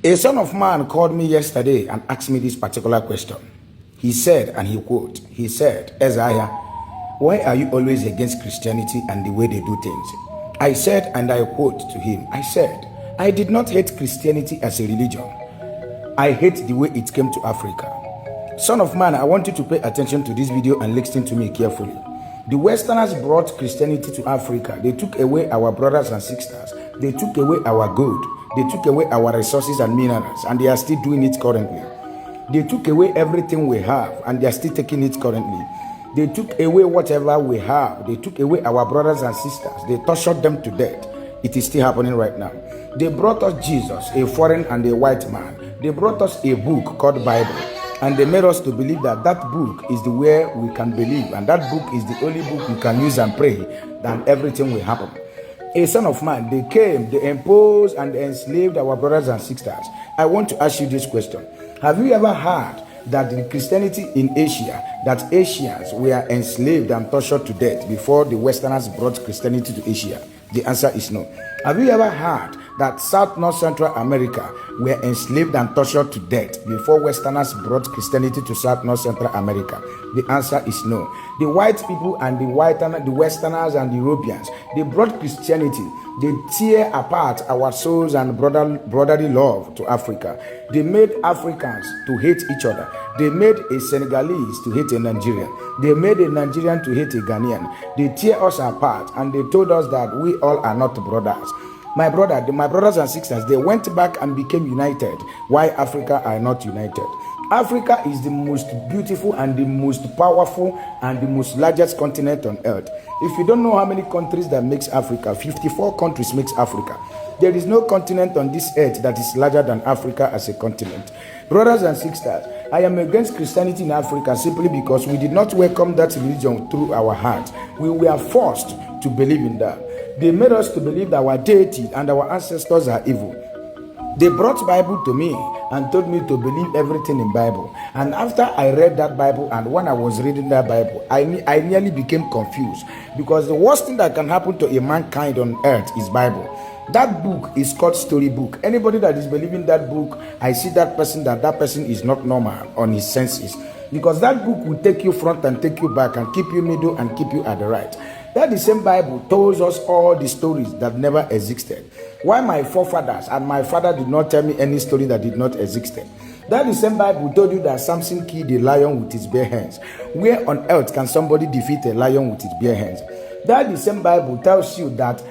A son of man called me yesterday and asked me this particular question. He said, and he quote, he said, Isaiah, why are you always against Christianity and the way they do things? I said, and I quote to him, I said, I did not hate Christianity as a religion. I hate the way it came to Africa. Son of man, I want you to pay attention to this video and listen to me carefully. The Westerners brought Christianity to Africa. They took away our brothers and sisters. They took away our gold. They took away our resources and minerals, and they are still doing it currently. They took away everything we have, and they are still taking it currently. They took away whatever we have. They took away our brothers and sisters. They tortured them to death. It is still happening right now. They brought us Jesus, a foreign and a white man. They brought us a book called Bible, and they made us to believe that that book is the way we can believe, and that book is the only book we can use and pray, then everything will happen. A son of man, they came, they imposed and they enslaved our brothers and sisters. I want to ask you this question. Have you ever heard that the Christianity in Asia, that Asians were enslaved and tortured to death before the Westerners brought Christianity to Asia? The answer is no. Have you ever heard that South North Central America were enslaved and tortured to death before Westerners brought Christianity to South North Central America? The answer is no. The white people and the Westerners and the Europeans, they brought Christianity. They tear apart our souls and brotherly love to Africa. They made Africans to hate each other. They made a Senegalese to hate a Nigerian. They made a Nigerian to hate a Ghanaian. They tear us apart and they told us that we all are not brothers. My brothers and sisters, they went back and became united. Why Africa are not united? Africa is the most beautiful and the most powerful and the most largest continent on earth. If you don't know how many countries that makes Africa, 54 countries makes Africa. There is no continent on this earth that is larger than Africa as a continent. Brothers and sisters, I am against Christianity in Africa simply because we did not welcome that religion through our heart. We were forced to believe in that. They made us to believe that our deity and our ancestors are evil. They brought Bible to me and told me to believe everything in Bible. And after I read that Bible, and when I was reading that Bible, I nearly became confused, because the worst thing that can happen to a mankind on earth is Bible. That book is called storybook. Anybody that is believing that book, I see that person is not normal on his senses, because that book will take you front and take you back and keep you middle and keep you at the right. That the same Bible tells us all the stories that never existed. Why my forefathers and my father did not tell me any story that did not exist? That the same Bible told you that Samson killed a lion with his bare hands. Where on earth can somebody defeat a lion with his bare hands? That the same Bible tells you that,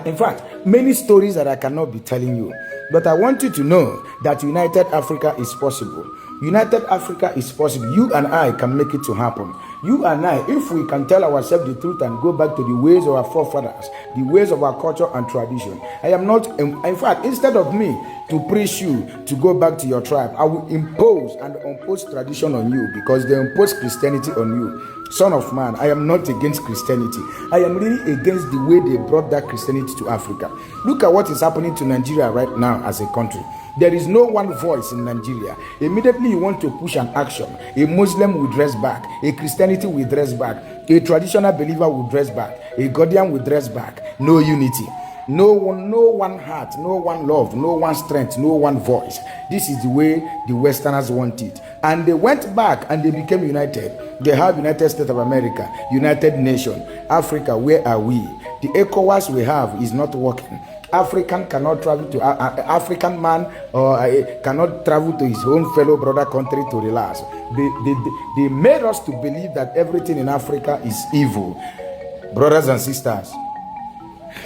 in fact, many stories that I cannot be telling you. But I want you to know that United Africa is possible. United Africa is possible. You and I can make it to happen. You and I, if we can tell ourselves the truth and go back to the ways of our forefathers, the ways of our culture and tradition. I am not, in fact, instead of me to preach you to go back to your tribe, I will impose tradition on you, because they impose Christianity on you. Son of man, I am not against Christianity. I am really against the way they brought that Christianity to Africa. Look at what is happening to Nigeria right now as a country. There is no one voice in Nigeria. Immediately you want to push an action. A Muslim will dress back. A Christianity will dress back. A traditional believer will dress back. A Guardian will dress back. No unity. No one heart, no one love, no one strength, no one voice. This is the way the Westerners want it. And they went back and they became united. They have United States of America, United Nations. Africa, where are we? The ECOWAS we have is not working. African cannot travel to African man or cannot travel to his own fellow brother country to relax. They made us to believe that everything in Africa is evil. Brothers and sisters,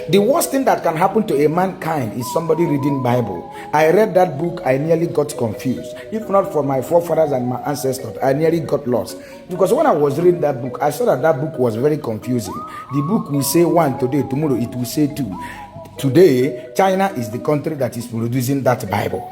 the worst thing that can happen to a mankind is somebody reading Bible. I read that book, I nearly got confused. If not for my forefathers and my ancestors, I nearly got lost. Because when I was reading that book, I saw that book was very confusing. The book will say one today, tomorrow it will say two. Today, China is the country that is producing that Bible.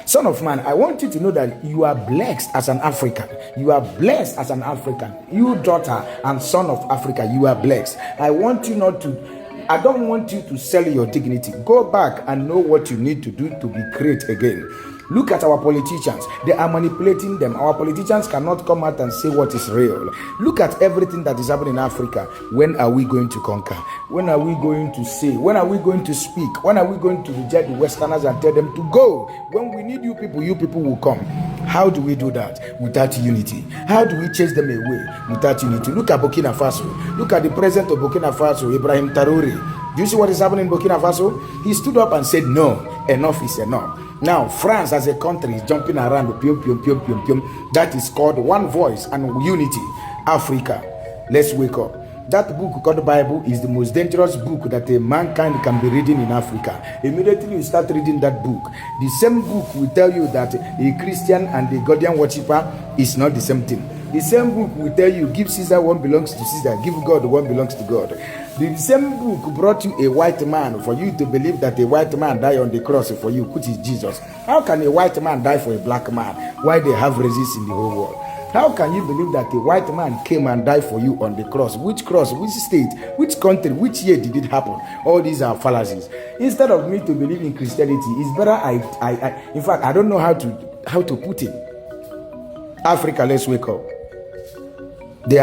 Son of man, I want you to know that you are blessed as an African. You are blessed as an African. You daughter and son of Africa, you are blessed. I don't want you to sell your dignity. Go back and know what you need to do to be great again. Look at our politicians. They are manipulating them. Our politicians cannot come out and say what is real. Look at everything that is happening in Africa. When are we going to conquer? When are we going to say? When are we going to speak? When are we going to reject the Westerners and tell them to go? When we need you people will come. How do we do that? Without unity. How do we chase them away? Without unity. Look at Burkina Faso. Look at the president of Burkina Faso, Ibrahim Traoré. Do you see what is happening in Burkina Faso? He stood up and said, no, enough is enough. Now, France as a country is jumping around. That is called one voice and unity. Africa, let's wake up. That book called the Bible is the most dangerous book that a mankind can be reading in Africa. Immediately you start reading that book, the same book will tell you that a Christian and a Guardian worshipper is not the same thing. The same book will tell you, give Caesar what belongs to Caesar, give God what belongs to God. The same book brought you a white man for you to believe that a white man died on the cross for you, which is Jesus. How can a white man die for a black man? Why they have races in the whole world? How can you believe that a white man came and died for you on the cross? Which cross? Which state? Which country? Which year did it happen? All these are fallacies. Instead of me to believe in Christianity, it's better in fact, I don't know how to put it. Africa, let's wake up. They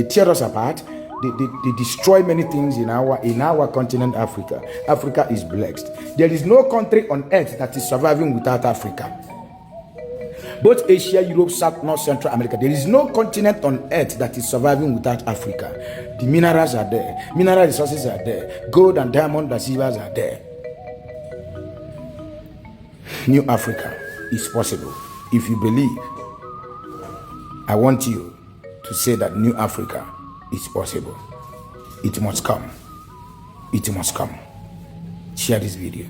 tear us apart. They destroy many things in our continent, Africa. Africa is blessed. There is no country on earth that is surviving without Africa. Both Asia, Europe, South, North, Central America. There is no continent on earth that is surviving without Africa. The minerals are there. Mineral resources are there. Gold and diamond receivers are there. New Africa is possible. If you believe, I want you to say that New Africa is possible. It must come. It must come. Share this video.